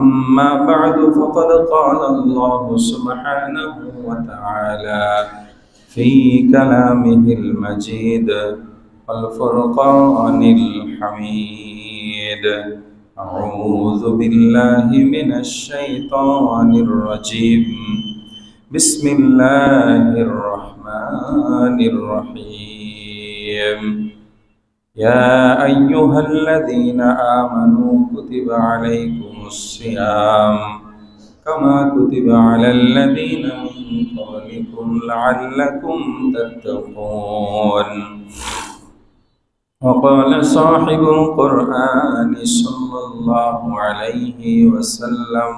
أما بعد فقد قال الله سبحانه وتعالى في كلامه المجيد والفرقان الحميد. أعوذ بالله من الشيطان الرجيم. بسم الله الرحمن الرحيم. يا أيها الذين آمنوا كتب عليكم الصيام كما كتب على الذين من قبلكم لعلكم تتقون. وقال صاحب القرآن صلى الله عليه وسلم: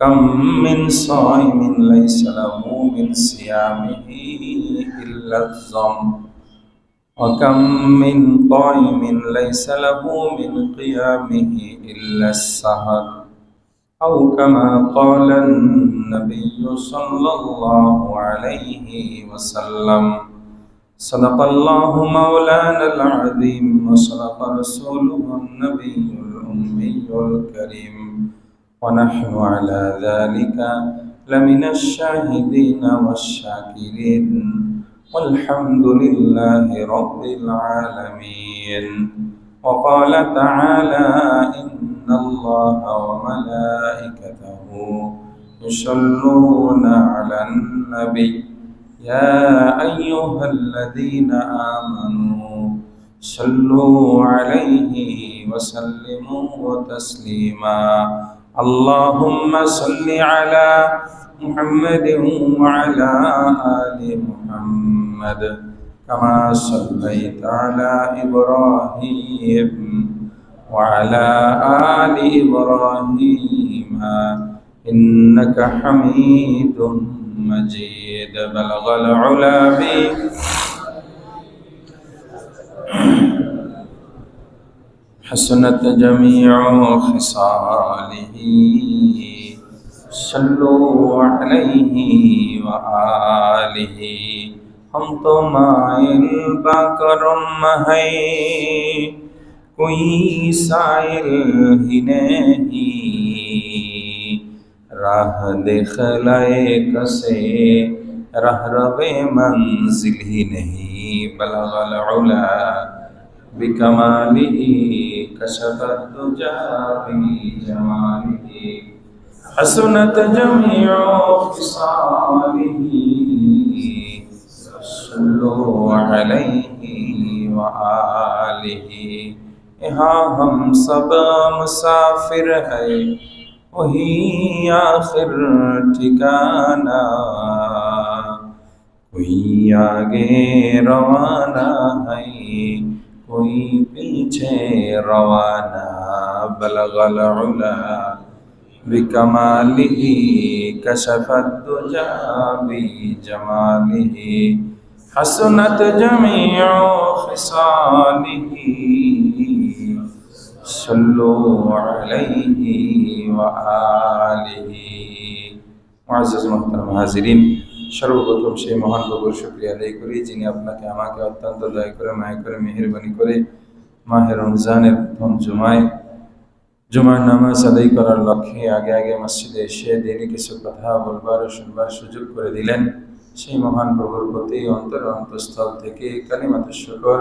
كم من صائم ليس له من صيامه إلا الظم، وكم من قائم ليس له من قيامه إلا السهر، أو كما قال النبي صلى الله عليه وسلم. صدق الله مولانا العظيم وصدق رسوله النبي الأمي الكريم، ونحن على ذلك لمن الشاهدين والشاكرين، والحمد لله رب العالمين. وقال تعالى: إن الله وملائكته يصلون على النبي يا أيها الذين آمنوا صلوا عليه وسلموا تسليما. اللهم صل على محمد وعلى آل محمد كما صليت على إبراهيم وعلى آل إبراهيم إنك حميد مجيد. بلغ العلا حسنت جميع خصاله، صلوا عليه وآله. हम तो माइल बाकरम है, कोई साइल ही नहीं। राह दिखलाए कसे राह रवे मंजिल ही नहीं। बलगल उला बिकमालिही कशफत दुजा बिजमालिही। हसनत जमीउ खिसालिही, सल्लु अलैहि व आलिहि। यहाँ हम सब मुसाफिर है, वही आखिर ठिकाना। कोई आगे रवाना है, कोई पीछे रवाना। बलगल उला बिकमालिही कशफत दुजा बिजमालिही। हसनत जमीउ खिसालिही, सल्लु अलैहि व आलिहि। मुअज़्ज़ज़ मुहतरम हाज़िरीन, সর্বপ্রথম সেই মহান প্রভুর শুকরিয়া আদায় করি, যিনি আপনাকে আমাকে অত্যন্ত দয়া করে মায়া করে মেহেরবানি করে মাহে রমজানের প্রথম জুমার নামাজ আদায় করার লক্ষ্যে আগে আগে মসজিদে এসে দিনে কিছু কথা বলবার ও শুনবার সুযোগ করে দিলেন। সেই মহান প্রভুর প্রতি অন্তঃস্থল থেকে কালিমাতুশ শুকর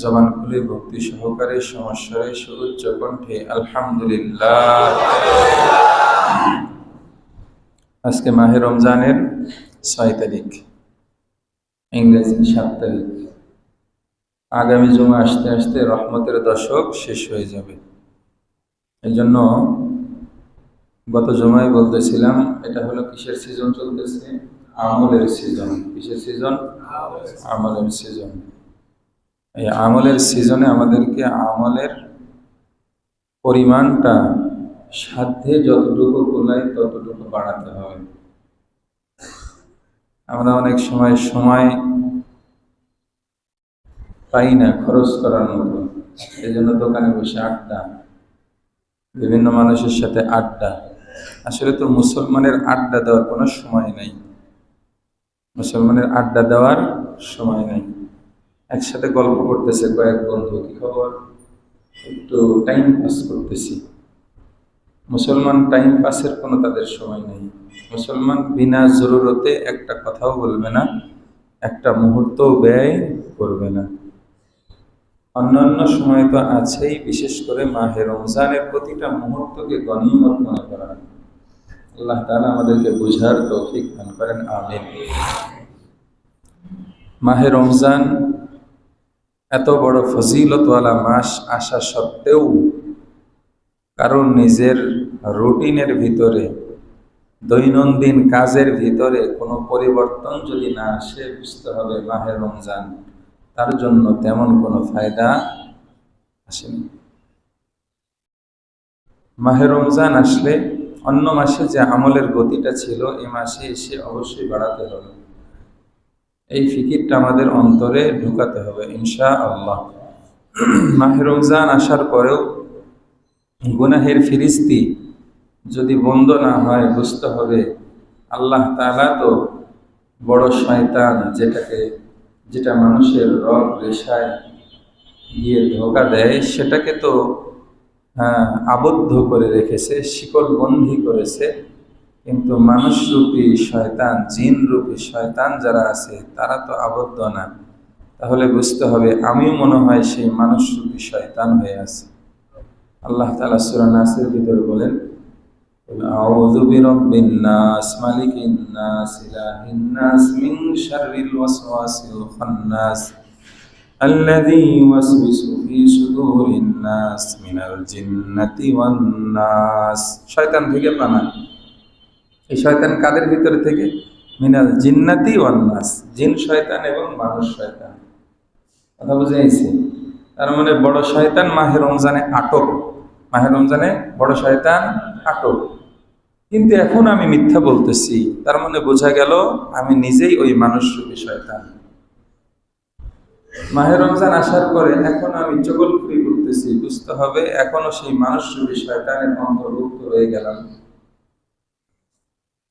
জবান খুলে ভক্তি সহকারে সমস্বরে সুউচ্চ কণ্ঠে আলহামদুলিল্লাহ। আজকে মাহে রমজানের 6 তারিখ, ইংরেজি 7 তারিখ। আগামী জুমা আসতে আসতে রহমতের দশক শেষ হয়ে যাবে। এই জন্য গত জুমায় বলতেছিলাম, এটা হলো কিসের সিজন চলতেছে? আমলের সিজন। কিসের সিজন? আমলের সিজন। এই আমলের সিজনে আমাদেরকে আমলের পরিমাণটা সাধ্যে যতটুকু কুলায় ততটুকু বাড়াতে হবে। আমরা অনেক সময় পাই না খরচ করার মতো, এই জন্য দোকানে বসে আড্ডা, বিভিন্ন মানুষের সাথে আড্ডা। আসলে তো মুসলমানের আড্ডা দেওয়ার কোনো সময় নাই। মুসলমানের আড্ডা দেওয়ার সময় নাই। একসাথে গল্প করতেছে কয়েক বন্ধু, কি খবর, একটু টাইম পাস করতেছি। মুসলমান টাইম পাসের কোনো তাদের সময় নেই। মুসলমান বিনা জরুরতে একটা কথাও বলবে না, একটা মুহূর্ত ব্যয় করবে না। অন্যান্য সময় তো আছেই, বিশেষ করে মাহে রমজানের প্রতিটা মুহূর্তকে গনিমত মনে করা। আল্লাহ তাআলা আমাদেরকে বুঝার তৌফিক দান করেন, আমিন। মাহে রমজান এত বড় ফজিলতওয়ালা মাস আসা সত্ত্বেও কারণ নিজের রুটিনের ভিতরে, দৈনন্দিন কাজের ভিতরে কোনো পরিবর্তন যদি না আসে, বুঝতে হবে মাহে রমজান তার জন্য তেমন কোনো ফায়দা আসেনি। মাহে রমজান আসলে অন্য মাসে যে আমলের গতিটা ছিল এ মাসে এসে অবশ্যই বাড়াতে হবে। এই ফিকিরটা আমাদের অন্তরে ঢুকাতে হবে ইনশাআল্লাহ। মাহে রমজান আসার পরেও গুনাহের ফিরিস্তি যদি বন্ধ না হয়, বুঝতে হবে আল্লাহ তাআলা তো বড় শয়তান, যেটা মানুষের রগ রেশায় গিয়ে ধোঁকা দেয়, সেটাকে তো আবদ্ধ করে রেখেছে, শিকলবন্দি করেছে। কিন্তু মানুষরূপী শয়তান, জিনরূপী শয়তান যারা আছে তারা তো আবদ্ধ না। তাহলে বুঝতে হবে আমিও মনে হয় সেই মানুষরূপী শয়তান হয়ে আছে। আল্লাহ তাআলা সূরা নাসের ভিতরে বলেন, আউযু বিরাব্বিন নাস মালিকিন নাস ইলাহিন নাস মিন শাররিল ওয়াসওয়াসিল খান্নাস আল্লাযী ইউওয়াসওয়িসু ফী সুদুরিন নাস মিনাল জিন্নাতি ওয়ান নাস। শয়তান থেকে পানা। এই শয়তান কাদের ভিতরে থেকে? মিনাল জিন্নাতি ওয়ান নাস, জিন শয়তান এবং মানুষ শয়তান। কথা বুঝেছি? তার মানে বড় শয়তান মাহে রমজানে আটক, মাহে রমজানে বড় শয়তান আটক। কিন্তু এখন আমি মিথ্যা বলতেছি, তার মানে বোঝা গেল আমি নিজেই ওই মানুষরূপী শয়তান। মাহে রমজান আসার পরে এখন আমি চগলখুরি করতেছি, বুঝতে হবে এখনো সেই মানুষরূপী শয়তানের অন্তর্ভুক্ত হয়ে গেলাম।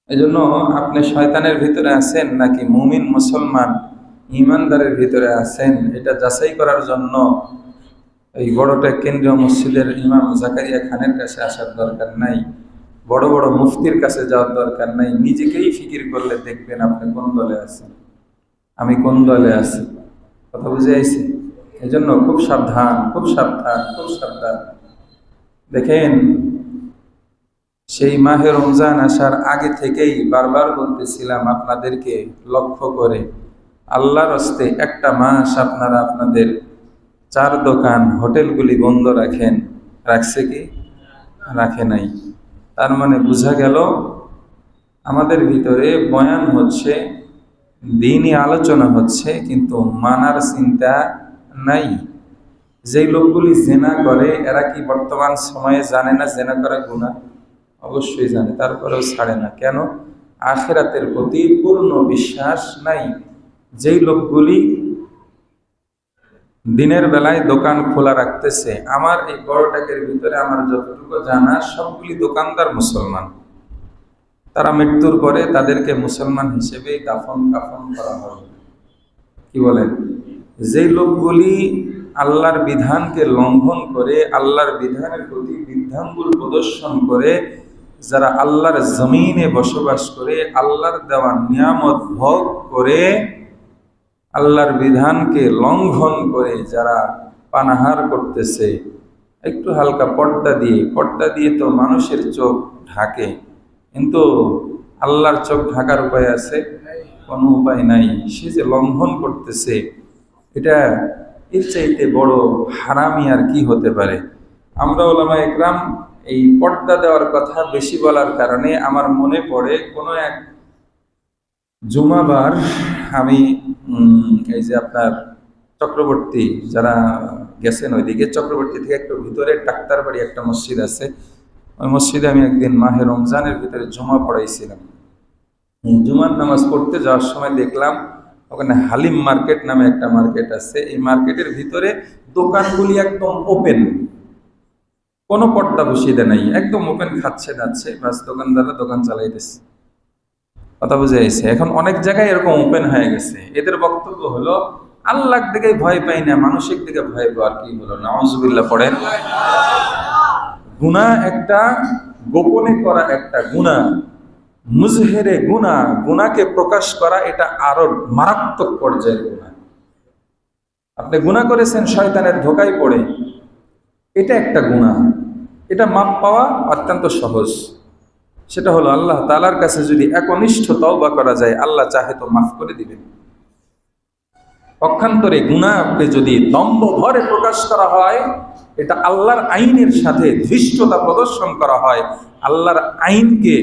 এজন্য আপনি শয়তানের ভিতরে আছেন নাকি মুমিন মুসলমান ইমানদারের ভিতরে আছেন, এটা যাচাই করার জন্য এই বড়টা কেন্দ্রীয় মসজিদের ইমাম জাকারিয়া খানের কাছে আসার দরকার নাই, বড় বড় মুফতির কাছে যাওয়ার দরকার নাই। নিজেকেই ফিকির করলে দেখবেন আপনি কোন দলে আছেন, আমি কোন দলে আছি। কথা বুঝে আইছি? এই জন্য খুব সাবধান, খুব সাবধান, খুব সাবধান। দেখেন, সেই মাহে রমজান আসার আগে থেকেই বারবার বলতেছিলাম আপনাদেরকে লক্ষ্য করে, আল্লাহর হস্তে একটা মাস আপনারা আপনাদের চার দোকান হোটেলগুলি বন্ধ রাখেন। রাখছে কি? রাখে নাই। তার মানে বোঝা গেল আমাদের ভিতরে বয়ান হচ্ছে, দ্বীনি আলোচনা হচ্ছে, কিন্তু মানার চিন্তা নাই। যেই লোকগুলি জেনা করে এরা কি বর্তমান সময়ে জানে না জেনা করা গুনাহ? অবশ্যই জানে, তারপরেও ছাড়ে না। কেন? আখিরাতের প্রতি পূর্ণ বিশ্বাস নাই। যেই লোকগুলি দিনের বেলায় দোকান খোলা রাখতেছে, আমার এই বড় টাকের ভিতরে আমার যতটুকু জানা সবগুলি দোকানদার মুসলমান। তারা মৃত্যুর পরে তাদেরকে মুসলমান হিসেবে কাফন করা হবে। কি বলেন? যেই লোকগুলি আল্লাহর বিধানকে লঙ্ঘন করে, আল্লাহর বিধানের প্রতি বৃদ্ধাঙ্গুল প্রদর্শন করে, যারা আল্লাহর জমিনে বসবাস করে, আল্লাহর দেওয়া নিয়ামত ভোগ করে, আল্লাহর বিধানকে লঙ্ঘন করে যারা পানাহার করতেছে, একটু হালকা পর্দা দিয়ে তো মানুষের চোখ ঢাকে, কিন্তু আল্লাহর চোখ ঢাকার উপায় আছে? কোনো উপায় নাই। সে যে লঙ্ঘন করতেছে, এটা এর চাইতে বড় হারামি আর কি হতে পারে? আমরা ওলামা একরাম এই পর্দা দেওয়ার কথা বেশি বলার কারণে আমার মনে পড়ে কোনো এক জুমাবার আমি এই যে আপনার চক্রবর্তী, যারা গেছেন ওইদিকে, চক্রবর্তী থেকে একটু ভিতরে ডাক্তার বাড়ি একটা মসজিদ আছে, ওই মসজিদে আমি একদিন মাহে রমজানের ভিতরে জুমা পড়াইছিলাম। জুমার নামাজ পড়তে যাওয়ার সময় দেখলাম ওখানে হালিম মার্কেট নামে একটা মার্কেট আছে। এই মার্কেটের ভিতরে দোকানগুলি একদম ওপেন, কোনো পর্দা বসিয়ে দেয় নাই, একদম ওপেন, খাচ্ছে যাচ্ছে, বাস দোকানদাররা দোকান চালাইতেছে। কথা বুঝে গেছে? এখন অনেক জায়গায় এরকম ওপেন হয়ে গেছে। এদের বক্তব্য হলো আল্লাহর দিকে ভয় পাই না, মানুষের দিকে ভয় পাওয়ার কি হলো? নাউজুবিল্লাহ পড়েন। গুনাহ একটা গোপনে করা একটা গুনাহ, মুজহেরে গুনাহ, গুনাহকে প্রকাশ করা এটা আরো মারাত্মক পর্যায়ের গুনাহ। আপনি গুনাহ করেছেন শয়তানের ধোকায় পড়ে, এটা একটা গুনাহ, এটা মাপ পাওয়া অত্যন্ত সহজ। সেটা হলো আল্লাহ তাআলার কাছে যদি একনিষ্ঠ তওবা করা যায়, আল্লাহ চাহে তো মাফ করে দিবেন। পক্ষান্তরে গুনাহকে যদি দম্ভ ভরে প্রকাশ করা হয়, এটা আল্লাহর আইনের সাথে ধৃষ্টতা প্রদর্শন করা হয়, আল্লাহর আইনকে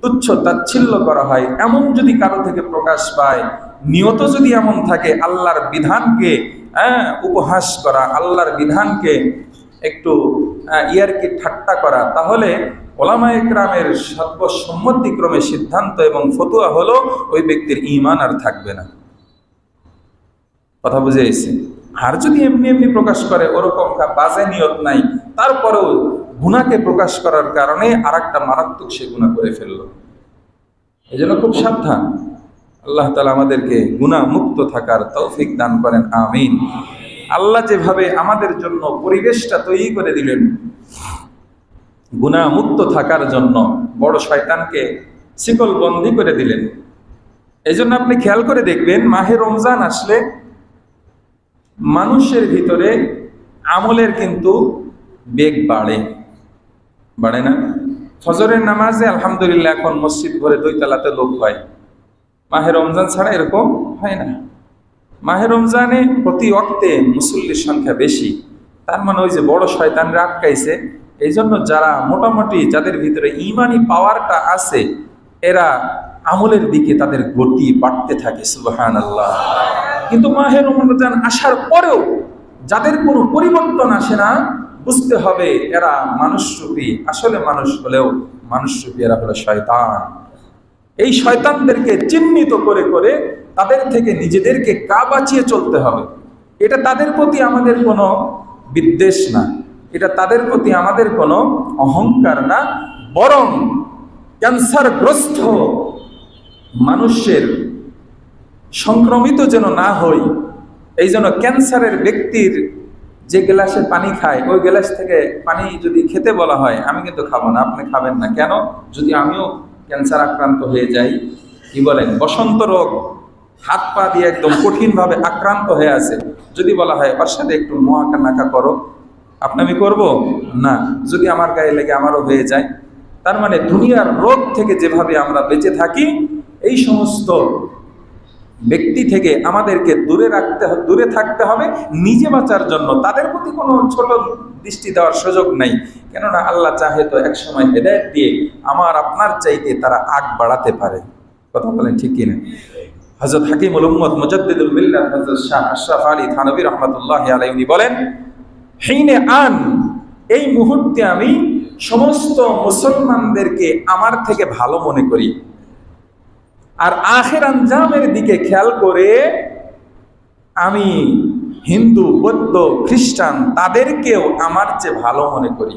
তুচ্ছ তাচ্ছিল্য করা হয়, এমন যদি কারো থেকে প্রকাশ পায়, নিয়ত যদি এমন থাকে আল্লাহর বিধানকে উপহাস করা, আল্লাহর বিধানকে একটু ইয়ারকি ঠাট্টা করা, তাহলে ওলামায়ে কেরামের সর্বসম্মতিক্রমে সিদ্ধান্ত এবং ফতোয়া হলো ওই ব্যক্তির ঈমান আর থাকবে না। কথা বুঝে এসেছে? আর যদি এমনি এমনি প্রকাশ করে, ওরকম বাজে নিয়ত নাই, তারপরেও গুনাহকে প্রকাশ করার কারণে আর একটা মারাত্মক সে গুনাহ করে ফেললো। এই জন্য খুব সাবধান। আল্লাহ তাআলা আমাদেরকে গুনাহ মুক্ত থাকার তৌফিক দান করেন, আমিন। আল্লাহ যেভাবে আমাদের জন্য পরিবেশটা তৈরি করে দিলেন গুনাহ মুক্ত থাকার জন্য, বড় শয়তানকে শিকলবন্দি করে দিলেন। এই জন্য আপনি খেয়াল করে দেখবেন, মাহে রমজান আসলে মানুষের ভিতরে আমলের কিন্তু বেগ বাড়ে না? ফজরের নামাজে আলহামদুলিল্লাহ এখন মসজিদ ভরে 2 তলাতে লোক হয়, মাহে রমজান ছাড়া এরকম হয় না। মাহে রমজানে প্রতি ওয়াক্তে মুসল্লির সংখ্যা বেশি, তার মানে ওই যে বড় শয়তানরা আটকাইছে। এই জন্য যারা মোটামুটি যাদের ভিতরে ঈমানি পাওয়ারটা আছে, এরা আমলের দিকে তাদের গতি বাড়তে থাকে, সুবহানাল্লাহ। কিন্তু মাহে রমজান আসার পরেও যাদের কোনো পরিবর্তন আসে না, বুঝতে হবে এরা মানুষরূপী, আসলে মানুষ হলেও মানুষরূপী এরা হলো শয়তান। এই শয়তানদেরকে চিহ্নিত করে করে তাদের থেকে নিজেদেরকে বাঁচিয়ে চলতে হবে। এটা তাদের প্রতি আমাদের কোনো বিদ্বেষ না, এটা তাদের প্রতি আমাদের কোনো অহংকার না, বরং ক্যান্সারগ্রস্ত মানুষের সংক্রমিত যেন না হই, এই জন্য ক্যান্সারের ব্যক্তির যে গ্লাসে পানি খায়, ওই গ্লাস থেকে পানি যদি খেতে বলা হয়, আমি কিন্তু খাবো না, আপনি খাবেন না। কেন? যদি আমিও ক্যান্সার আক্রান্ত হয়ে যাই, কি বলেন, বসন্ত রোগ, হাত পা দিয়ে একদম কঠিনভাবে আক্রান্ত হয়ে আছে, যদি বলা হয় ওর সাথে একটু মোয়াক্কানাকা করো, আপনি আমি করবো না। যদি আমার গায়ে লেগে আমারও হয়ে যায়, তার মানে দুনিয়ার রোগ থেকে যেভাবে আমরা বেঁচে থাকি, এই সমস্ত ব্যক্তি থেকে আমাদেরকে দূরে থাকতে হবে নিজে বাঁচার জন্য। তাদের প্রতি কোনো ছোট দৃষ্টি দেওয়ার সুযোগ নাই, কেননা আল্লাহ চাহে তো একসময় হেদায়েত দিয়ে আমার আপনার চাইতে তারা আগ বাড়াতে পারে। কথা বলেন ঠিক কিনা? হযরত হাকিমুল উম্মত মুজাদ্দিদুল মিল্লাত হযরত শাহ আশরাফ আলী থানভী রাহমাতুল্লাহি আলাইহি বলেন, হিনে আন, এই মুহূর্তে আমি সমস্ত মুসলমানদেরকে আমার থেকে ভালো মনে করি, আর আখির আঞ্জামের দিকে খেয়াল করে আমি হিন্দু, বৌদ্ধ, খ্রিস্টান তাদেরকেও আমার চেয়ে ভালো মনে করি।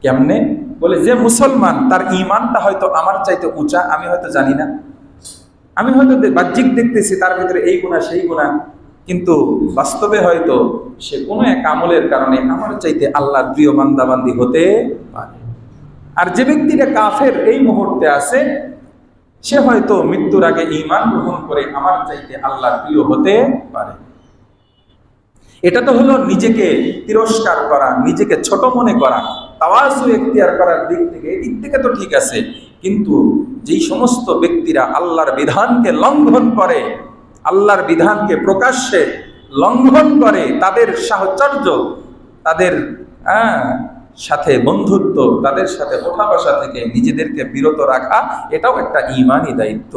কেমনে? বলে, যে মুসলমান তার ঈমানটা হয়তো আমার চাইতে উঁচা, আমি হয়তো জানি না, আমি হয়তো বাহ্যিক দেখতেছি তার ভিতরে এই গুনাহ সেই গুনাহ, কিন্তু বাস্তবে হয়তো সে কোনো এক আমলের কারণে আমার চাইতে আল্লাহর প্রিয় বান্দাবান্দি হতে পারে। আর যে ব্যক্তিটা কাফের এই মুহূর্তে আছে, সে হয়তো মৃত্যুর আগে ঈমান গ্রহণ করে আমার চাইতে আল্লাহর প্রিয় হতে পারে। এটা তো হলো নিজেকে তিরস্কার করা, নিজেকে ছোট মনে করা, তাওয়াজু এখতিয়ার করার দিক থেকে, এই দিক থেকে তো ঠিক আছে। কিন্তু যেই সমস্ত ব্যক্তিরা আল্লাহর বিধানকে লঙ্ঘন করে, আল্লাহর বিধানকে প্রকাশ্যে লঙ্ঘন করে, তাদের সাহচর্য, তাদের সাথে বন্ধুত্ব, তাদের সাথে ওঠা বসা থেকে নিজেদেরকে বিরত রাখা, এটাও একটা ঈমানি দায়িত্ব,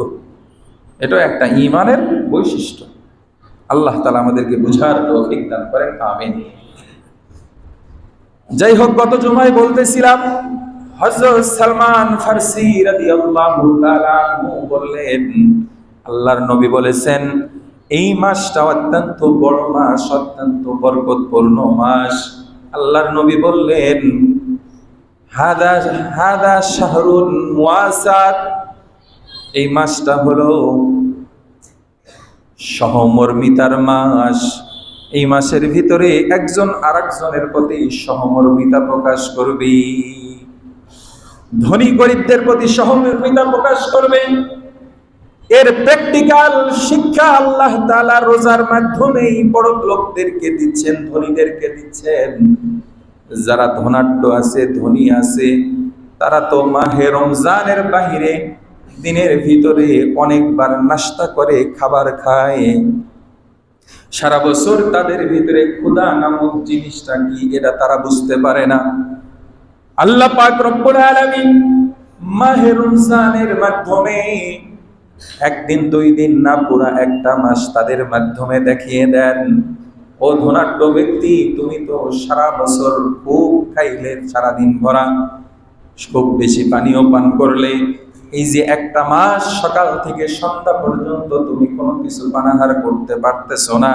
এটাও একটা ঈমানের বৈশিষ্ট্য। আল্লাহ তাআলা আমাদেরকে বুঝার তৌফিক দান করেন, আমিন। যাই হোক, গত জুমায় বলতেছিলাম, হযরত সালমান ফারসি রাদিয়াল্লাহু তাআলা আনহু বললেন, আল্লাহর নবী বলেছেন, এই মাসটা অত্যন্ত বড় মাস, অত্যন্ত বরকতপূর্ণ মাস। আল্লাহর নবী বললেন, হাদা শাহরুন মুআসাত, এই মাসটা হলো সহমর্মিতার মাস। এই মাসের ভিতরে একজন আরেকজনের প্রতি সহমর্মিতা প্রকাশ করবে। ধনী গরিবদের প্রতি সহমর্মিতা প্রকাশ করবে। এর প্র্যাকটিক্যাল শিক্ষা আল্লাহ তাআলা রোজার মাধ্যমেই বড় লোকদেরকে দিচ্ছেন, ধনীদেরকে দিচ্ছেন। যারা ধনাঢ্য আছে, ধনী আছে, তারা তো মাহে রমজানের বাহিরে দিনের ভিতরে অনেকবার নাস্তা করে, খাবার খায়। সারা বছর তাদের ভিতরে ক্ষুধা নামক জিনিসটা কি এটা তারা বুঝতে পারে না। আল্লাহ পাক রব্বুল আলামিন মাহে রমজানের মাধ্যমে একদিন, 2 দিন না, পুরা একটা মাস তাদের মাধ্যমে দেখিয়ে দেন, ও ধনাঢ্য ব্যক্তি, তুমি তো সারা বছর খুব খাইলে, সারাদিন ভরা খুব বেশি পানীয় পান করলে, এই যে একটা মাস সকাল থেকে সন্ধ্যা পর্যন্ত তুমি কোনো কিছু পানাহার করতে পারতেছো না,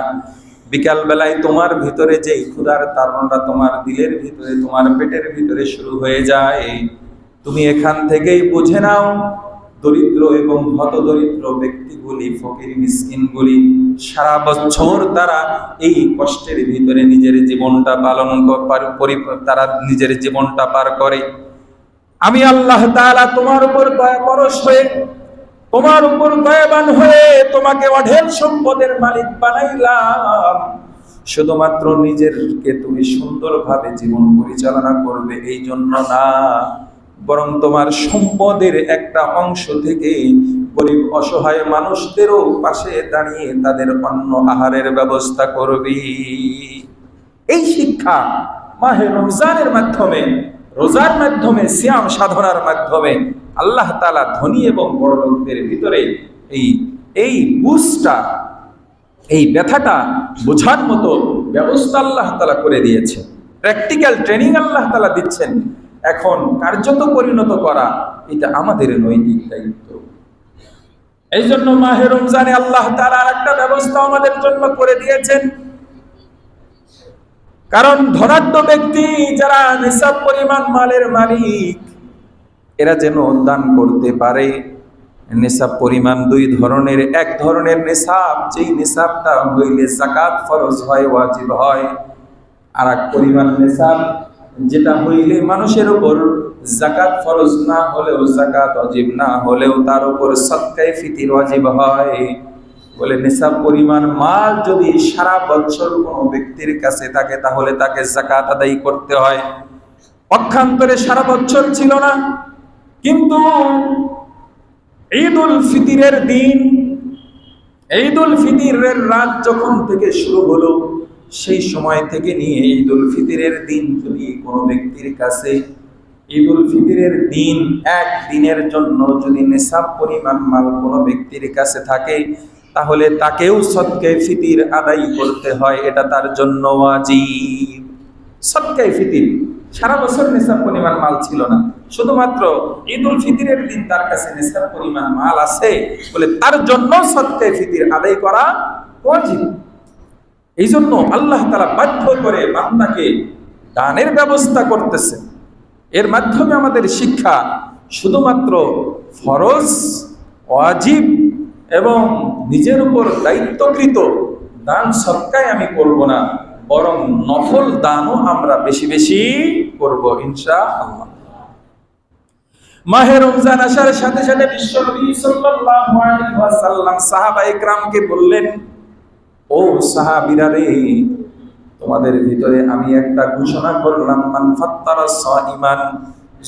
বিকাল বেলায় তোমার ভিতরে যে ক্ষুধার তাড়নাটা তোমার দিলের ভিতরে, তোমার পেটের ভিতরে শুরু হয়ে যায়, তুমি এখান থেকেই বুঝে নাও দরিদ্র এবং হতদরিদ্র ব্যক্তিগুলি, ফকির মিসকিনগুলি সারা বছর তারা এই কষ্টের ভিতরে নিজের জীবনটা তারা নিজের জীবনটা পার করে। আমি আল্লাহ তাআলা তোমার উপর দয়া পরশ হয়ে, তোমার উপর দয়াবান হয়ে তোমাকে অঢেল সম্পদের মালিক বানাইলাম, শুধুমাত্র নিজেরকে তুমি সুন্দরভাবে জীবন পরিচালনা করবে এই জন্য না, বরং তোমার সম্পদের একটা অংশ থেকে গরিব অসহায় মানুষদেরও পাশে দাঁড়িয়ে তাদের অন্ন আহারের ব্যবস্থা করবি। এই শিক্ষা মাহে রমজানের মাধ্যমে, রোজার মাধ্যমে, সিয়াম সাধনার মাধ্যমে আল্লাহ তাআলা ধনী এবং বড় লোকদের ভিতরে এই বুঝটা, এই ব্যথাটা বোঝার মতো ব্যবস্থা আল্লাহ তাআলা করে দিয়েছে। প্র্যাকটিক্যাল ট্রেনিং আল্লাহ তাআলা দিচ্ছেন। এখন কার্যত পরিণত করা এটা আমাদের নৈতিক দায়িত্ব। এই জন্য মাহে রমজানে আল্লাহ তাআলা একটা ব্যবস্থা আমাদের জন্য করে দিয়েছেন। কারণ ধনাঢ্য ব্যক্তি যারা নিসাব পরিমাণ মালের মালিক, এরা যেন দান করতে পারে। নিসাব পরিমাণ 2 ধরনের। এক ধরনের নিসাব, যেই নিসাবটা হইলে যাকাত ফরজ হয়, ওয়াজিব হয়। আর এক পরিমাণ নিসাব যেটা হইলে মানুষের উপর যাকাত ফরজ না হলেও, যাকাত ওয়াজিব না হলেও তার উপর সদকায়ে ফিতর ওয়াজিব হয়। বলে নিসাব পরিমাণ মাল যদি সারা বছর কোনো ব্যক্তির কাছে থাকে তাহলে তাকে যাকাত আদায় করতে হয়। পক্ষান্তরে সারা বছর ছিল না, কিন্তু ঈদুল ফিতরের দিন, ঈদুল ফিতরের রাত যখন থেকে শুরু হলো, সেই সময় থেকে নিয়ে ঈদুল ফিতরের দিন যদি কোনো ব্যক্তির কাছে ঈদুল ফিতরের দিন এক দিনের জন্য যদি নিসাব পরিমাণ মাল কোনো ব্যক্তির কাছে থাকে, তাহলে তাকেও সদকায়ে ফিতর আদায় করতে হয়। এটা তার জন্য ওয়াজিব। সদকায়ে ফিতর সারা বছর নিসাব পরিমাণ মাল ছিল না, শুধুমাত্র ঈদুল ফিতরের দিন তার কাছে নিসাব পরিমাণ মাল আছে বলে তার জন্য সদকায়ে ফিতর আদায় করা ওয়াজিব। এই জন্য আল্লাহ তাআলা বাধ্য করে বান্দাকে দানের ব্যবস্থা করতেছে। এর মাধ্যমে আমাদের শিক্ষা শুধুমাত্র ফরজ, ওয়াজিব এবং নিজের উপর দায়িত্বকৃত দান সদকায় আমি করব না, বরং নফল দানও আমরা বেশি বেশি করব ইনশাআল্লাহ। মাহে রমজান আসার সাথে সাথে বিশ্বনবী সাল্লাল্লাহু আলাইহি ওয়াসাল্লাম সাহাবায়ে কেরামকে বললেন, ও সাহাবীরা রে, তোমাদের ভিতরে আমি একটা ঘোষণা করলাম, মান ফাত্তারা সাইমান,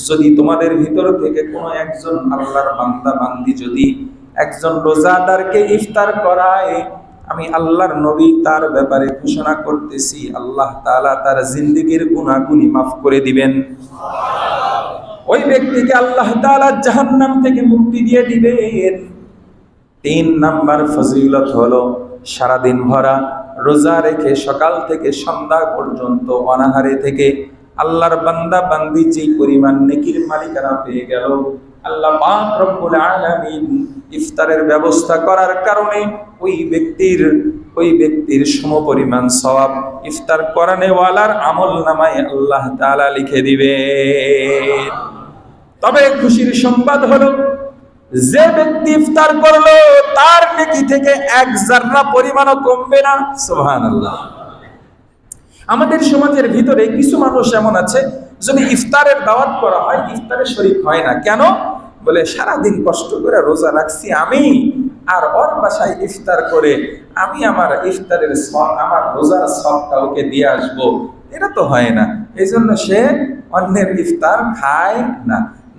যদি তোমাদের ভিতর থেকে কোনো একজন আল্লাহর বান্দা বান্দি যদি একজন রোজাদারকে ইফতার করায়, আমি আল্লাহর নবী তার ব্যাপারে ঘোষণা করতেছি আল্লাহ তাআলা তার জিন্দেগীর গুনাহগুলি মাফ করে দিবেন। ওই ব্যক্তিকে আল্লাহ তাআলা জাহান্নাম থেকে মুক্তি দিয়ে দিবেন। 3 নাম্বার ফজিলত হলো সারাদিন ভরা রোজা রেখে সকাল থেকে সন্ধ্যা পর্যন্ত অনাহারে থেকে আল্লাহর বান্দা বান্দি যে পরিমাণ নেকির মালিকানা পেয়ে গেল, আল্লাহ পাক রব্বুল আলামিন ইফতারের ব্যবস্থা করার কারণে ওই ব্যক্তির সমপরিমাণ সওয়াব ইফতার করানেওয়ালার আমলনামায় আল্লাহ তাআলা লিখে দিবেন। তবে খুশির সংবাদ হলো, যে ব্যক্তি ইফতার করলো তার নেকি থেকে 1 যাররা পরিমাণও কমবে না। সুবহানাল্লাহ। আমাদের সমাজের ভিতরে কিছু মানুষ এমন আছে, যদি ইফতারের দাওয়াত করা হয় ইফতারে শরীক হয় না। কেন? বলে সারাদিন কষ্ট করে রোজা রাখছি আমি, আর ওর বাসায় ইফতার করে আমি আমার ইফতারের সব, আমার রোজার সবটা ওকে দিয়ে আসবো, এটা তো হয় না, এই জন্য সে অন্যের ইফতার খায় না।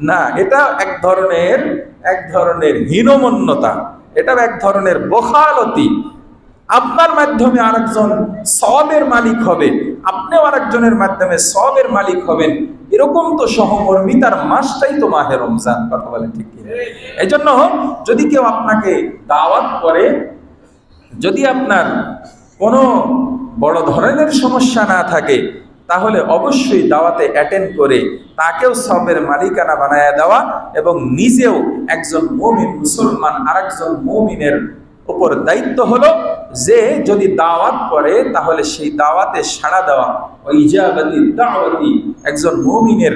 না, এটা এক ধরনের হীনমন্যতা, এটা এক ধরনের বখালতি। আপনার মাধ্যমে আরেকজন সওয়াবের মালিক হবে, আপনিও আরেকজনের মাধ্যমে সওয়াবের মালিক হবেন, এরকম তো সহমর্মিতার মাসটাই তো মাহে রমজান। কথা বলেন ঠিক কি? এই জন্য যদি কেউ আপনাকে দাওয়াত করে, যদি আপনার কোনো বড় ধরনের সমস্যা না থাকে, তাহলে অবশ্যই দাওয়াতে অ্যাটেন্ড করে তাকেও সওয়াবের মালিকানা বানায়া দেওয়া, এবং নিজেও একজন মুমিন মুসলমান আরেকজন মুমিনের উপর দায়িত্ব হলো যে যদি দাওয়াত করে তাহলে সেই দাওয়াতে সাড়া দেওয়া। ওই ইজাবাতি দাওয়াতি, একজন মুমিনের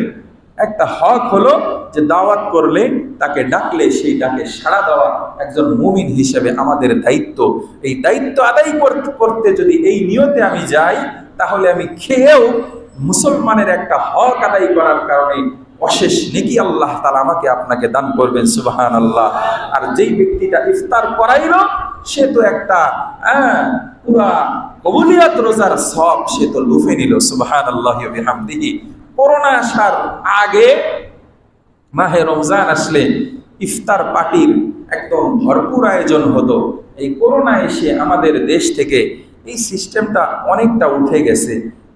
একটা হক হলো যে দাওয়াত করলে, তাকে ডাকলে সেই ডাকে সাড়া দেওয়া একজন মুমিন হিসেবে আমাদের দায়িত্ব। এই দায়িত্ব আদায় করতে যদি এই নিয়তে আমি যাই, তাহলে আমি খেয়েও মুসলমানের একটা হক আদায় করার কারণে অশেষ নেকি আল্লাহ তাআলা আমাকে আপনাকে দান করবেন, সুবহানাল্লাহ। আর যেই ব্যক্তিটা ইফতার করাইলো, সে তো একটা পুরা কবুলিয়াত রোজার সব সে তো লুফে নিল, সুবহানাল্লাহি ওয়া বিহামদিহি। করোনা আসার আগে মাহে রমজান আসলে ইফতার পার্টির একদম ভরপুর আয়োজন হতো। এই করোনা এসে আমাদের দেশ থেকে এই সিস্টেমটা অনেকটা উঠে গেছে।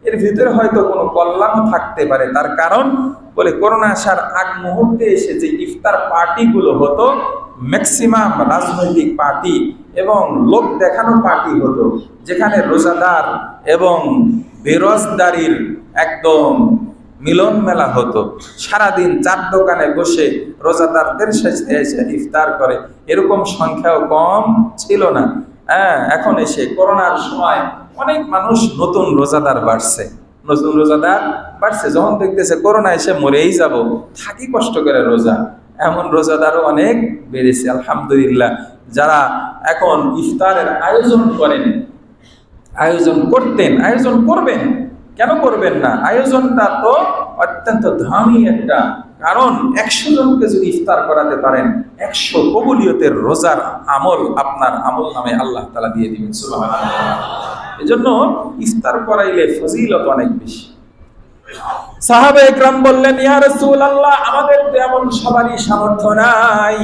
এর ভিতরে হয়তো কোনো কল্যাণও থাকতে পারে, তার কারণ বলে করোনা আসার আগ মুহূর্তে এসে যে ইফতার পার্টিগুলো হতো, ম্যাক্সিমাম রাজনৈতিক পার্টি এবং লোক দেখানো পার্টি হতো, যেখানে রোজাদার এবং বেরোজদারির একদম মিলন মেলা হতো। সারাদিন চার দোকানে বসে রোজাদারদের সাথে এসে ইফতার করে, এরকম সংখ্যাও কম ছিল না। এখন এসে করোনার সময় অনেক মানুষ নতুন রোজাদার বাড়ছে, যখন দেখতেছে করোনা এসে মরেই যাব, থাকি কষ্ট করে রোজা, এমন রোজাদারও অনেক বেড়েছে আলহামদুলিল্লাহ। যারা এখন ইফতারের আয়োজন করবেন, কেন করবেন না? আয়োজনটা তো অত্যন্ত দামি একটা, কারণ 100 জনকে যদি ইফতার করাতে পারেন, 100 কবুলিয়তের রোজার আমল আপনার আমল নামে আল্লাহ তাআলা দিয়ে দিবেন, সুবহানাল্লাহ। এজন্য ইফতার করাইলে ফজিলত অনেক বেশি। সাহাবা একরাম বললেন, ইয়া রাসূলুল্লাহ, আমাদের তো এমন সবারই সামর্থ্য নাই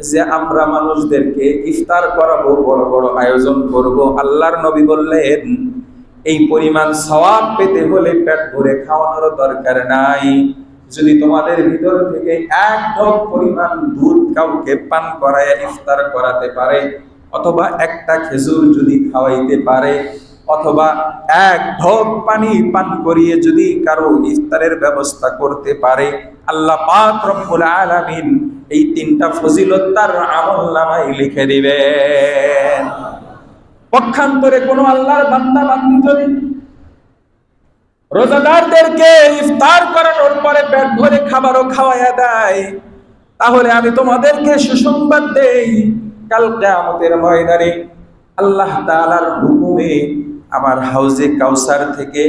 যে আমরা মানুষদেরকে ইফতার করাবো, বড় বড় আয়োজন করব। আল্লাহর নবী বললেন, এই পরিমাণ সওয়াব পেতে হলে পেট ভরে খাওয়ানোর দরকার নাই। যদি তোমাদের ভিতর থেকে এক ঢোক পরিমাণ দুধ কাউকে পান করায় ইফতার করাতে পারে, অথবা একটা খেজুর যদি খাওয়াইতে পারে, অথবা এক ঢোক পানি পান করিয়ে যদি কারো ইফতারের ব্যবস্থা করতে পারে, আল্লাহ পাক রব্বুল আলামিন এই 3টা ফজিলত তার আমলনামায় লিখে দিবেন। পক্ষান্তরে কোন আল্লাহর বান্দা বান্দি যদি রোজাদারদেরকে ইফতার করানোর পরে পেট ভরে খাবারও খাওয়ায়া দেয়, তাহলে আমি তোমাদেরকে সুসংবাদ দেই, কাল কিয়ামতের ময়দানে আল্লাহ তাআলার হুকুমে আমার হাউজে কাউসার থেকে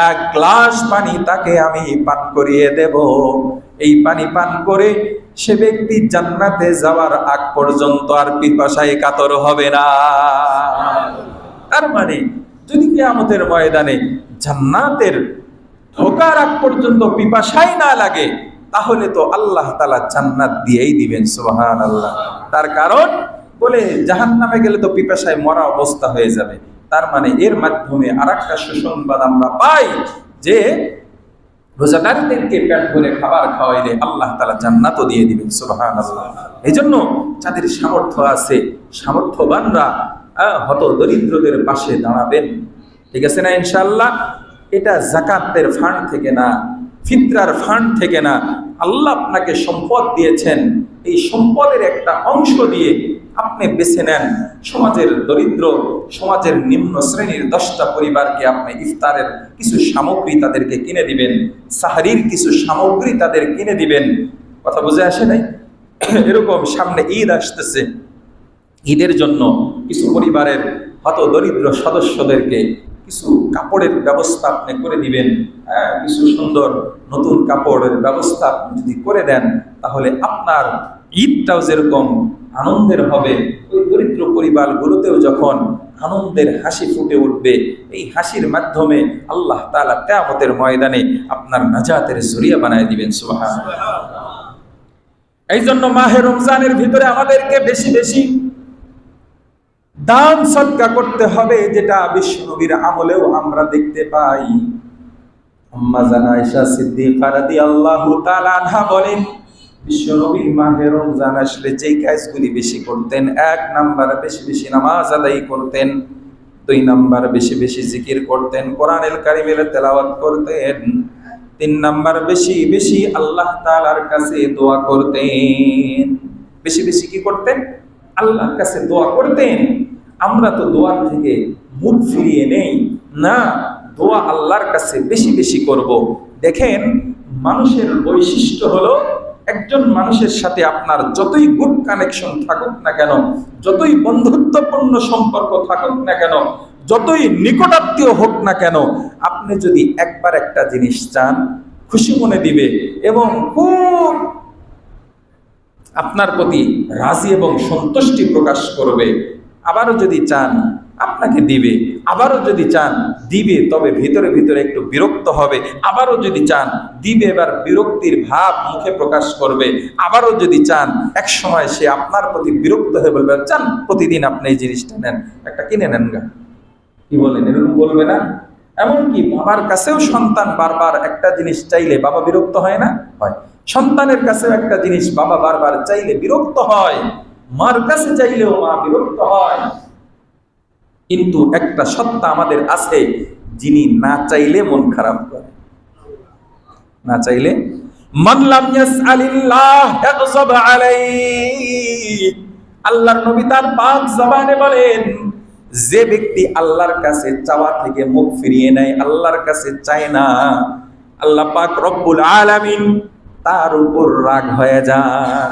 1 গ্লাস পানি তাকে আমি পান করিয়ে দেব। এই পানি পান করে সে ব্যক্তি জান্নাতে যাওয়ার আগ পর্যন্ত আর পিপাসায় কাতর হবে না। তার মানে যদি কিয়ামতের ময়দানে জান্নাতের ঢোকার আগ পর্যন্ত পিপাসাই না লাগে, তাহলে তো আল্লাহ তাআলা জান্নাত দিয়েই দিবেন, সুবহানাল্লাহ। তার কারণ বলে জাহান্নামে গেলে তো পিপাসায় মরা অবস্থা হয়ে যাবে। তার মানে এর মাধ্যমে আরেকটা সুসংবাদ আমরা পাই যে রোজাদারদেরকে পেট ভরে খাবার খাওয়াইলে আল্লাহ তাআলা জান্নাতও দিয়ে দিবেন, সুবহানাল্লাহ। এজন্য যাদের সামর্থ্য আছে, সামর্থ্যবানরা হত দরিদ্রদের পাশে দাঁড়াবেন, ঠিক আছে না ইনশাআল্লাহ। এটা যাকাতের ফান্ড থেকে না, ফিতরার ফান্ড থেকে না, আল্লাহ আপনাকে সম্পদ দিয়েছেন, এই সম্পদের একটা অংশ দিয়ে আপনি বেছে নেন। সমাজের দরিদ্র, সমাজের নিম্ন শ্রেণীর 10টা পরিবারকে আপনি ইফতারের কিছু সামগ্রী তাদেরকে কিনে দিবেন, সাহরির কিছু সামগ্রী তাদের কিনে দিবেন। কথা বুঝে আসে নাই? এরকম সামনে ঈদ আসতেছে, ঈদের জন্য কিছু পরিবারের হত দরিদ্র সদস্যদেরকে কিছু কাপড়ের ব্যবস্থা আপনি করে দিবেন, কিছু সুন্দর নতুন কাপড়ের ব্যবস্থা আপনি যদি করে দেন, তাহলে আপনার ঈদটাও যেরকম আনন্দের হবে, ওই দরিদ্র পরিবারগুলোতেও যখন আনন্দের হাসি ফুটে উঠবে, এই হাসির মাধ্যমে আল্লাহ তাআলা কিয়ামতের ময়দানে আপনার নাজাতের জরিয়া বানায় দিবেন। সুবহানাল্লাহ। এই জন্য মাহে রমজানের ভিতরে আমাদেরকে বেশি বেশি দান সদকা করতে হবে, যেটা বিশ্বনবীর আমলেও আমরা দেখতে পাই। আম্মা জান আয়েশা সিদ্দিকা রাদিয়াল্লাহু তাআলা আনহা বলেন, বিশ্বনবী মাহে রমজান আসলে যেই কাজগুলি বেশি করতেন, 1 নাম্বার বেশি বেশি নামাজ আদায় করতেন, 2 নাম্বার বেশি বেশি জিকির করতেন, কোরআনুল কারীমের তেলাওয়াত করতেন, 3 নাম্বার বেশি বেশি আল্লাহ তাআলার কাছে দোয়া করতেন। বেশি বেশি কি করতেন? আল্লাহর কাছে দোয়া করতেন। আমরা তো দোয়া থেকে মুখ ফিরিয়ে নেই না, দোয়া আল্লাহর কাছে বেশি বেশি করব। দেখেন, মানুষের বৈশিষ্ট্য হলো, একজন মানুষের সাথে আপনার যতই গুড কানেকশন থাকুক না কেন, যতই বন্ধুত্বপূর্ণ সম্পর্ক থাকুক না কেন, যতই নিকটাত্মীয় হোক না কেন, আপনি যদি একবার একটা জিনিস চান, খুশি মনে দিবে এবং খুব আপনার প্রতি রাজি এবং সন্তুষ্টি প্রকাশ করবে। আবারও যদি চান আপনাকে দিবে, আবারও যদি চান দিবে, তবে ভিতরে ভিতরে একটু বিরক্ত হবে। আবারও যদি চান দিবে, এবার বিরক্তির ভাব মুখে প্রকাশ করবে। আবারও যদি চান, এক সময় সে আপনার প্রতি বিরক্ত হয়ে বলবে, চান প্রতিদিন আপনি এই জিনিসটা নেন, একটা কিনে নেন গা, কি বলেন? এরকম বলবে না? এমনকি বাবার কাছেও সন্তান বারবার একটা জিনিস চাইলে বাবা বিরক্ত হয় না? হয়। সন্তানের কাছেও একটা জিনিস বাবা বারবার চাইলে বিরক্ত হয়, মার কাছে চাইলেও মা বিরক্ত হয়। কিন্তু একটা সত্তা আমাদের আছে, যিনি না চাইলে মন খারাপ করে, না চাইলে। মান লাম ইয়াসআলিল্লাহ ইয়াগযব আলাইহি, আল্লাহর নবী তার পাক জবানে বলেন, যে ব্যক্তি আল্লাহর কাছে চাওয়া থেকে মুখ ফিরিয়ে নেয়, আল্লাহর কাছে চায় না, আল্লাহ পাক রব্বুল আলামিন তার উপর রাগ হয়ে যান।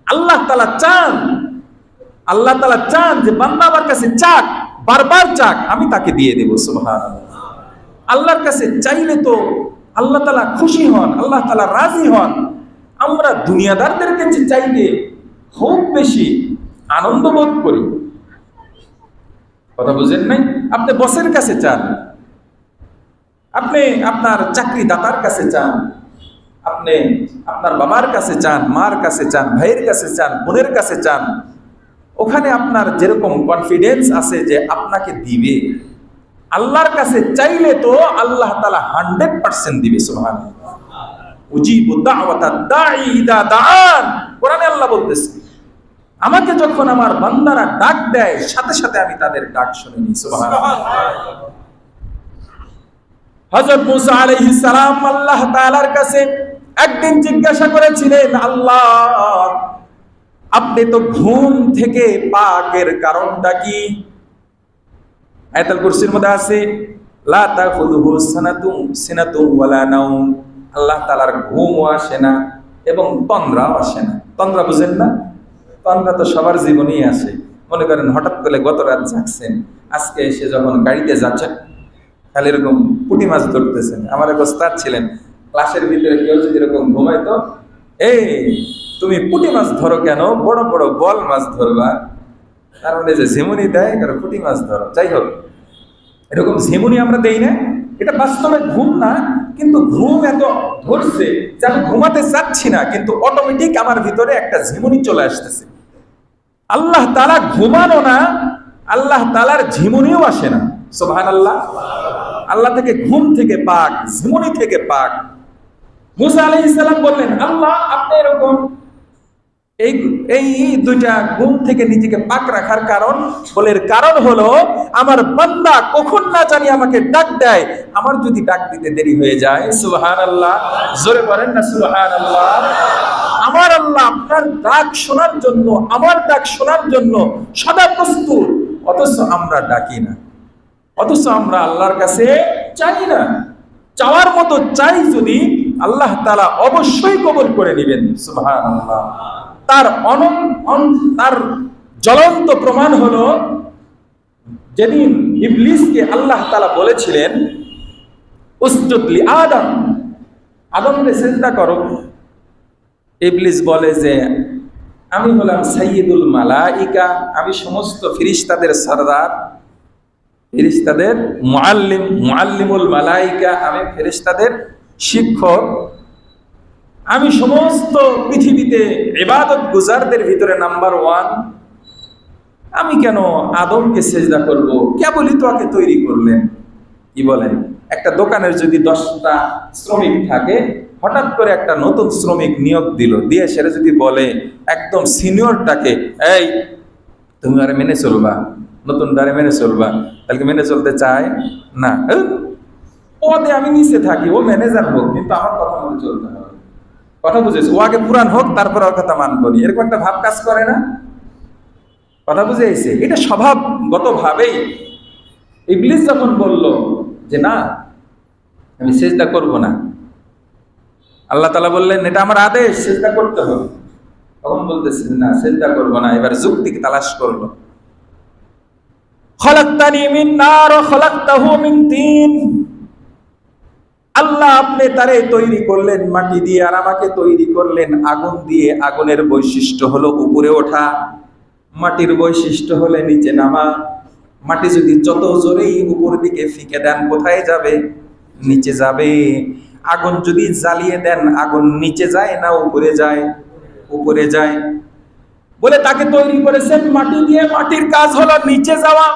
আল্লাহ তাআলা চান, আল্লাহ তাআলা চান যে বান্দা আমার কাছে চাক, বারবার চাক, আমি তাকে দিয়ে দেব। সুবহানাল্লাহ। আল্লাহর কাছে চাইলে তো আল্লাহ তাআলা খুশি হন, আল্লাহ তাআলা রাজি হন। আমরা দুনিয়াদারদের কাছে চাইলে খুব বেশি আনন্দ বোধ করি। কথা বুঝেন নাই? আপনি বসের কাছে চান, আপনি আপনার চাকরিদাতার কাছে চান, আপনি আপনার বাবার কাছে চান, মার কাছে চান, ভাইয়ের কাছে চান, বোনের কাছে চান, ওখানে আপনার যেরকম কনফিডেন্স আছে যে আপনাকে দিবে, আল্লাহর কাছে চাইলে তো আল্লাহ তাআলা 100% দিবে। সুবহানাল্লাহ। উজিবু দাওয়াতাদ দাঈ ইযা দাআন, কোরআনে আল্লাহ বলতেছে, আমাকে যখন আমার বান্দারা ডাক দেয়, সাথে সাথে আমি তাদের ডাক শুনে নিই। সুবহানাল্লাহ। হযরত মুসা আলাইহিস সালাম আল্লাহ তাআলার কাছে একদিন জিজ্ঞাসা করেছিলেন, আল্লাহ আপনি তো ঘুম থেকে পাকের কারণটা কি? আয়াতুল কুরসির মধ্যে আছে, লা তাখুযুহু সিনাতুন ওয়ালা নাওম, আল্লাহ তাআলার ঘুমও আসে না এবং তন্দ্রাও আসে না। তন্দ্রা বুঝেন না? তন্দ্রা তো সবার জীবনেই আসে। মনে করেন হঠাৎ করে গত রাত জাগছেন, আজকে এসে যখন গাড়িতে যাচ্ছেন, খালি এরকম পুঁটি মাছ ধরতেছেন। আমার এক ওস্তাদ ছিলেন, ক্লাসের ভিতরে কেউ যদি এরকম ঘুমাইতো, এই তুমি পুঁটি মাছ ধরো কেন, বড় বড় বল মাছ ধরবা, তার মানে যে ঝিমুনি দেয় কারো পুঁটি মাছ ধরো। যাই হোক, এরকম ঝিমুনি আমরা দেই না, এটা বাস্তবে ঘুম না, কিন্তু ঘুম এত ধরছে যে আমি ঘুমাতে চাচ্ছি না, কিন্তু অটোমেটিক আমার ভিতরে একটা ঝিমুনি চলে আসতেছে। আল্লাহ তাআলা ঘুমানো না, আল্লাহ তাআলার ঝিমুনিও আসে না। সুবহানাল্লাহ। আল্লাহ থেকে ঘুম থেকে পাক, ঝিমুনি থেকে পাক। মুসা আলাইহিস সালাম বললেন, আল্লাহ আপনি এরকম এই দুইটা ঘুম থেকে নিজেকে পাক রাখার কারণ, বলে কারণ হলো আমার বান্দা কখন না জানি আমাকে ডাক দেয়, আমার যদি ডাক দিতে দেরি হয়ে যায়। সুবহানাল্লাহ। জোরে বলেন না সুবহানাল্লাহ। আমার আল্লাহ আপনার ডাক শোনার জন্য, আমার ডাক শোনার জন্য সদা প্রস্তুত, অথচ আমরা ডাকি না, অথচ আমরা আল্লাহর কাছে চাই না। চাওয়ার মতো চাই যদি, আল্লাহ তাআলা অবশ্যই কবুল করে নেবেন। সুবহানাল্লাহ। তার তার জ্বলন্ত প্রমাণ হলো, যেদিন ইবলিসকে আল্লাহ তাআলা বলেছিলেন উসজুদ লি আদম, আদমকে সিজদা করো। ইবলিস বলে যে আমি হলাম সাইয়্যিদুল মালাইকা, আমি সমস্ত ফেরেশতাদের সরদার, ফেরেশতাদের মুআল্লিমুল মালাইকা, আমি ফেরেশতাদের শিক্ষক, আমি সমস্ত পৃথিবীতে ইবাদত গুজারদের ভিতরে নাম্বার 1, আমি কেন আদমকে সিজদা করব? কেবলই তো ওকে তৈরি করলেন। কি বলেন? একটা দোকানের যদি 10টা শ্রমিক থাকে, হঠাৎ করে একটা নতুন শ্রমিক নিয়োগ দিল, দিয়ে সেটা যদি বলে একদম সিনিয়রটাকে, এই তুমি আরে মেনে চলবা, নতুন দ্বারে মেনে চলবা, তাহলে মেনে চলতে চায় না। পদে আমি নিচে থাকি, ও ম্যানেজার হোক, কিন্তু আমার কথা মতো চলতে হবে। কথা বুঝেছি? ও আগে পুরান হোক, তারপর ওর কথা মানবো নি, এরকম একটা ভাব কাজ করে না? কথা বুঝে এসে এটা স্বভাবগত ভাবেই ইবলিস যখন বলল যে না আমি সিজদা করব না, আল্লাহ তাআলা বললেন এটা আমার আদেশ, সিজদা করতে হবে। তখন বলতেছে না সিজদা করব না, এবার যুক্তি তালাশ করলো। খলাকতানি মিন নার ওয়া খলাকতাহু মিন তিন, আল্লাহ আপনি তারে তৈরি করলেন মাটি দিয়ে, আর আমাকে তৈরি করলেন আগুন দিয়ে। আগুনের বৈশিষ্ট্য হলো উপরে ওঠা, মাটির বৈশিষ্ট্য হলে নিচে নামা। মাটি যদি যত জোরেই উপর দিকে ফিকে দেন, কোথায় যাবে? নিচে যাবে। আগুন যদি জ্বালিয়ে দেন, আগুন নিচে যায় না উপরে যায়? উপরে যায়। বলে তাকে তৈরি করেছেন মাটি দিয়ে, মাটির কাজ হলো নিচে যাওয়া,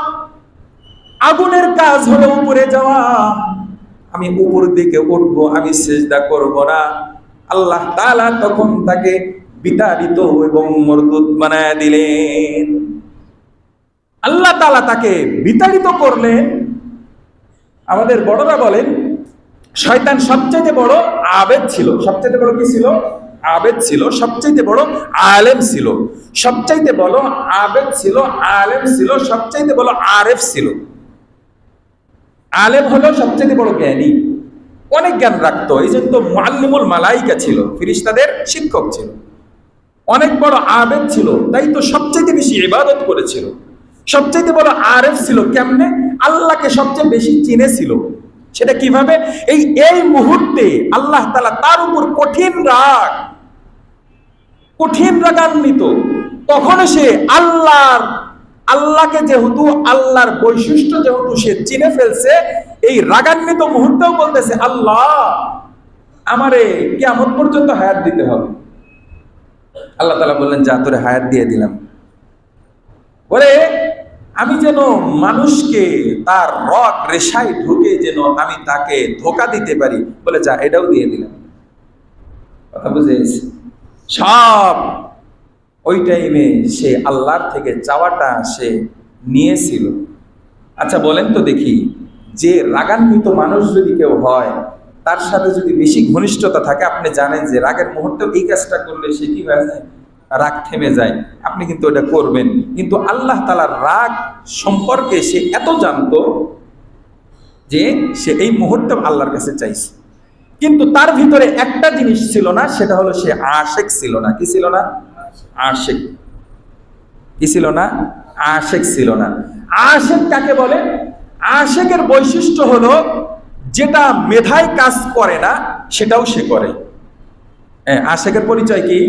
আগুনের কাজ হলো উপরে যাওয়া। আমি উপর দিকে উঠবো, আমি সিজদা করব না। আল্লাহ তাআলা তখন তাকে বিতাড়িত এবং মরদুদ বানায় দিলেন। আল্লাহ তাআলা তাকে বিতাড়িত করলেন। আমাদের বড়রা বলেন শয়তান সবচেয়ে বড় আবেদ ছিল। সবচেয়ে বড় কি ছিল? আবেদ ছিল। সবচেয়ে বড় আলেম ছিল। সবচেয়ে বড় আবেদ ছিল, আলেম ছিল, সবচেয়ে বড় আরেফ ছিল। আলেম হলো সবচেয়ে বড় জ্ঞানী, অনেক জ্ঞান রাখতো, এই জন্য তো মুআল্লিমুল মালাইকা ছিল, ফেরেশতাদের শিক্ষক ছিল। অনেক বড় আবেদ ছিল, তাই তো সবচেয়ে বেশি ইবাদত করেছিল। সবচেয়ে বড় আরেফ ছিল, কেমনে? আল্লাহকে সবচেয়ে বেশি চিনেছিল। সেটা কিভাবে? এই মুহূর্তে আল্লাহ তাআলা তার উপর কঠিন রাগান্বিত। তখন সে আল্লাহকে যেহেতু, আল্লাহর বৈশিষ্ট্য যেহেতু সে চিনে ফেলছে, এই রাগান্বিত মুহূর্তেও বলতেছে আল্লাহ আমারে কিয়ামত পর্যন্ত হায়াত দিতে হবে। আল্লাহ তাআলা বললেন যা তোরে হায়াত দিয়ে দিলাম। বলে আমি যেন মানুষকে তার রগ রেশায় ঢুকে যেন আমি তাকে ধোঁকা দিতে পারি, বলে যা এটাও দিয়ে দিলাম। কথা বুঝেছি? সব ওই টাইমে সে আল্লাহর থেকে চাওয়াটা সে নিয়েছিল। আচ্ছা বলেন তো দেখি, যে রাগান্বিত মানুষ যদি কেউ হয়, তার সাথে যদি বেশি ঘনিষ্ঠতা থাকে, আপনি জানেন যে রাগের মুহূর্তে এই কাজটা করলে সে কি হয়ে যায়? রাগ থেমে যায়। আপনি কিন্তু ওটা করবেন। কিন্তু আল্লাহ তাআলার রাগ সম্পর্কে সে এত জানতো যে সে এই মুহূর্তে আল্লাহর কাছে চাইছে। কিন্তু তার ভিতরে একটা জিনিস ছিল না, সেটা হলো সে আশিক ছিল না। কি ছিল না? আশিক। কি ছিল না? আশিক ছিল না। আশিক কাকে বলে? আশিকের বৈশিষ্ট্য হলো যেটা মেধায় কাজ করে না সেটাও সে করে। আশিকের পরিচয় কি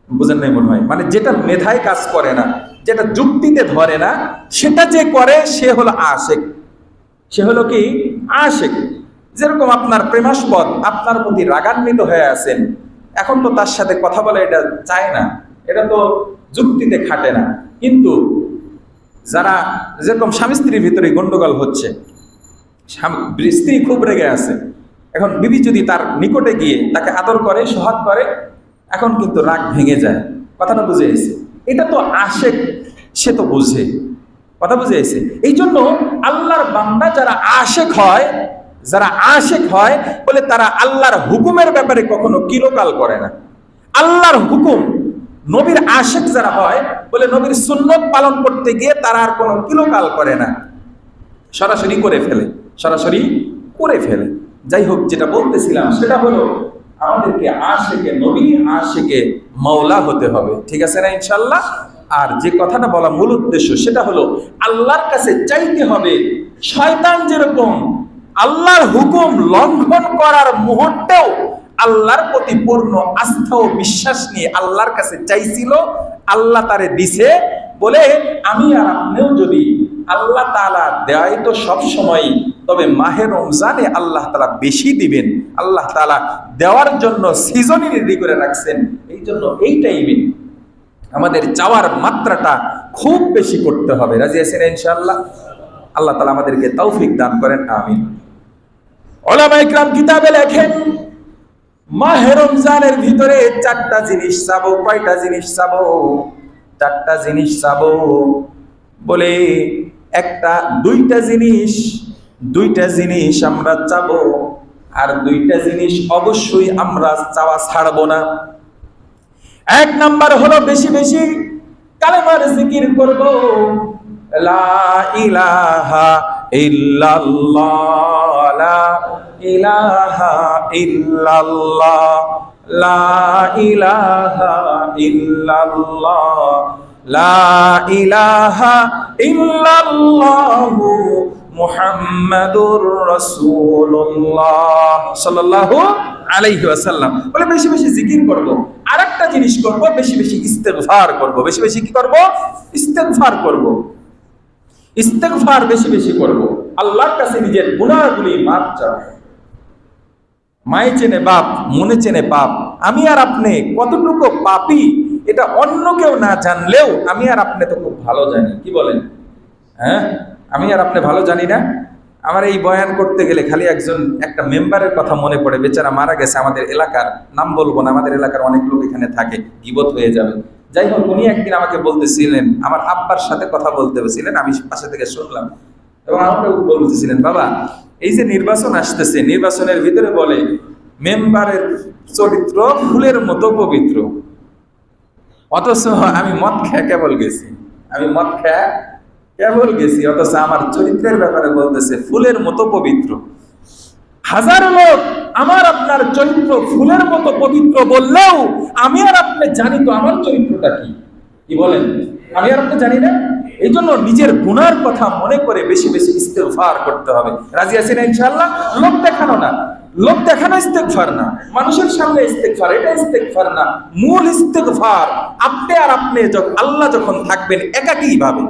বুঝেন নাই মনে হয়? মানে যেটা মেধায় কাজ করে না, যেটা যুক্তিতে ধরে না, সেটা যে করে সে হলো আশিক। সে হলো কি? আশিক। যেরকম আপনার প্রেমাস্পদ, আপনার প্রতি রাগান্বিত হয়ে আছেন, এখন তো তার সাথে কথা বলে এটা চায় না, এটা তো যুক্তিতে খাটে না। কিন্তু যারা যেরকম স্বামী স্ত্রীর ভিতরে গন্ডগোল হচ্ছে, স্ত্রী খুব রেগে আছে, এখন বিবি যদি তার নিকটে গিয়ে তাকে আদর করে, সোহাগ করে, এখন কিন্তু রাগ ভেঙে যায়। কথাটা বুঝে এসে? এটা তো আশিক, সে তো বুঝে। কথা বুঝে এসে? এই জন্য আল্লাহর বান্দা যারা আশিক হয় বলে তারা আল্লাহর হুকুমের ব্যাপারে কখনো কিলোকাল করে না। আল্লাহর হুকুম, নবীর আশিক যারা হয় বলে নবীর সুন্নত পালন করতে গিয়ে তারা আর কোনো কিলোকাল করে না, সরাসরি করে ফেলে। যাই হোক, যেটা বলতেছিলাম সেটা হলো আমাদেরকে আশিকে নবী, আশিকে মাওলা হতে হবে। ঠিক আছে না ইনশাআল্লাহ? আর যে কথাটা বলা মূল উদ্দেশ্য সেটা হলো আল্লাহর কাছে চাইতে হবে। শয়তান যেরকম আল্লাহর হুকুম লঙ্ঘন করার মুহূর্তেও আল্লাহর প্রতি পূর্ণ আস্থা ও বিশ্বাস নিয়ে আল্লাহর কাছে চাইছিল, আল্লাহ তারে দিছে বলে আমি আর আপনিও যদি আল্লাহ তাআলা দেয় তো সব সময়, তবে মাহে রমজানে আল্লাহ তাআলা বেশি দিবেন। আল্লাহ তাআলা দেওয়ার জন্য সিজনই রেডি করে রাখছেন। এই জন্য এই টাইমে আমাদের চাওয়ার মাত্রাটা খুব বেশি করতে হবে। রাজি আছেন ইনশাআল্লাহ? আল্লাহ তাআলা আমাদেরকে তৌফিক দান করেন, আমিন। উলামায়ে কিরাম কিতাবে লেখেন মাহে রমজানের ভিতরে চারটা জিনিস চাবো। কয়টা জিনিস চাবো? চারটা জিনিস চাবো বলে দুইটা জিনিস আমরা চাবো, আর দুইটা জিনিস অবশ্যই আমরা চাওয়া ছাড়বো না। এক নাম্বার হলো বেশি বেশি কালেমার জিকির করব। লা ইলাহা ইল্লাল্লাহ, লা ইলাহা ইল্লাল্লাহ, লা ইলাহা ইল্লাল্লাহ, লা ইলাহা ইল্লাল্লাহু মুহাম্মাদুর রাসূলুল্লাহ সাল্লাল্লাহু আলাইহি ওয়াসাল্লাম। বলে বেশি বেশি জিকির করব। আরেকটা জিনিস করব, বেশি বেশি ইস্তেগফার করব। বেশি বেশি কি করব? ইস্তেগফার করব। ইস্তেগফার বেশি বেশি করব। আল্লাহর কাছে নিজের গুনাহগুলি মাফ চাও। মায়ে চেনে বাপ, মনে চেনে পাপ। আমি আর আপনি কতটুকু পাপী এটা অন্য কেউ না জানলেও আমি আর আপনি তো খুব ভালো জানি। কি বলেন? হ্যাঁ, আমি আর আপনি ভালো জানি না? আমার এই বয়ান করতে গেলে খালি একটা মেম্বারের কথা মনে পড়ে, বেচারা মারা গেছে আমাদের এলাকার, নাম বলবো না, আমাদের এলাকার অনেক লোক এখানে থাকে, গীবত হয়ে যাবে। যাই হোক, উনি একদিন আমাকে বলতেছিলেন, আমার আব্বার সাথে কথা বলতেছিলেন, আমি পাশে থেকে শুনলাম, এবং আমাকে বলতেছিলেন, বাবা এই যে নির্বাচন আসতেছে, নির্বাচনের ভিতরে বলে মেম্বারের চরিত্র ফুলের মতো পবিত্র, অথচ আমি মদ খেয়ে কেবল গেছি, অথচ আমার চরিত্রের ব্যাপারে বলতেছে ফুলের মতো পবিত্র। হাজার লোক আমার আপনার চরিত্র ফুলের মতো পবিত্র বললেও আমি আর আপনি জানি তো আমার চরিত্রটা কি বলেন? আমি আর আপনি জানি না। এই জন্য নিজের গুনার কথা মনে করে বেশি বেশি ইস্তেগফার করতে হবে। রাজি আছেন ইনশাআল্লাহ? লোক দেখানো না, লোক দেখানো ইস্তেগফার না, মানুষের সামনে ইস্তেগফার, এটা ইস্তেগফার না। মূল ইস্তেগফার আপনি আর আপনি আল্লাহ যখন থাকবেন একাকী ভাবে,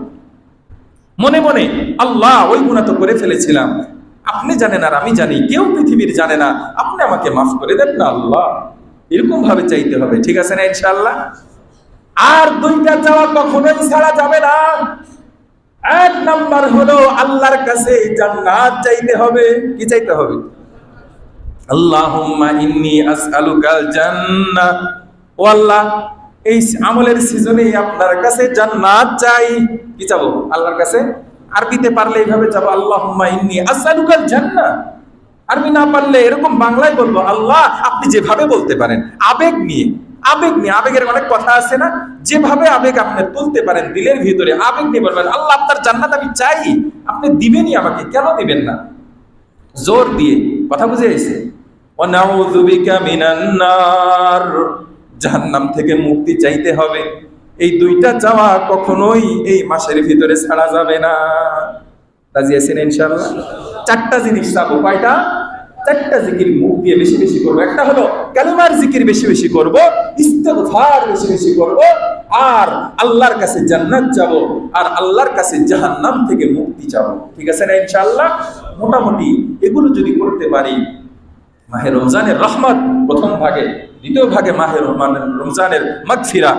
মনে মনে আল্লাহ ওই গুনাহ তো করে ফেলেছিলাম, আপনি জানেন আর আমি জানি, কেউ পৃথিবীর জানে না, আপনি আমাকে মাফ করে দেন না আল্লাহ, এরকম ভাবে চাইতে হবে। ঠিক আছে না ইনশাআল্লাহ? আর দুইটা চাওয়া কখনোই ছাড়া যাবে না। এক নাম্বার হলো আল্লাহর কাছে জান্নাত চাইতে হবে। কি চাইতে হবে? আল্লাহুম্মা ইন্নী আসআলুকাল জান্নাহ। ও আল্লাহ, এই আমলের সিজনে আপনার কাছে জান্নাত চাই। কি চাবো? আল্লাহর কাছে। আরবিতে পারলে এইভাবে চাবো, আল্লাহুম্মা ইন্নী আসআলুকাল জান্নাহ। আরবি না পারলে এরকম বাংলায় বলবো, আল্লাহ আপনি যেভাবে বলতে পারেন, আবেগ নিয়ে, আবেগের অনেক কথা আছে না, যেভাবে আবেগ আপনি তুলতে পারেন দিলের ভিতরে, আবেগ নিয়ে বলবেন, আল্লাহ আপনার জান্নাত আমি চাই, আপনি দিবেনই আমাকে, কেন দিবেন না? জোর দিয়ে। কথা বুঝে গেছে? ওয়া নাউযু বিকা মিনান নার, জাহান্নাম থেকে মুক্তি চাইতে হবে। এই দুইটা চাওয়া কখনোই এই মাসের ভিতরে ছাড়া যাবে না। রাজি আছেন ইনশাআল্লাহ? চারটা জিনিস চাবো। কয়টা? চারটা জিকির মুখ দিয়ে বেশি বেশি করবো। একটা হলো কালিমার জিকির বেশি বেশি করব, ইস্তেগফার বেশি বেশি করব, আর আল্লাহর কাছে জান্নাত চাবো, আর আল্লাহর কাছে জাহান্নাম থেকে মুক্তি চাবো। ঠিক আছে না ইনশাআল্লাহ? মোটামুটি এগুলো যদি করতে পারি, মাহে রমজানের রহমত প্রথম ভাগে, দ্বিতীয় ভাগে মাহে রমজানের মাগফিরা,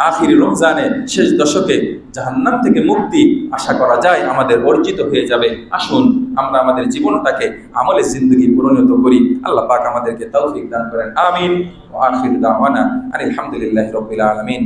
আখিরি রমজানের শেষ দশকে জাহান্নাম থেকে মুক্তি আশা করা যায় আমাদের অর্জিত হয়ে যাবে। আসুন আমরা আমাদের জীবনটাকে আমলে জিন্দগি পরিণত করি। আল্লাহ পাক আমাদেরকে তৌফিক দান করেন, আমিন। ওয়া আখির দাওয়ানা আলহামদুলিল্লাহি রাব্বিল আলামিন।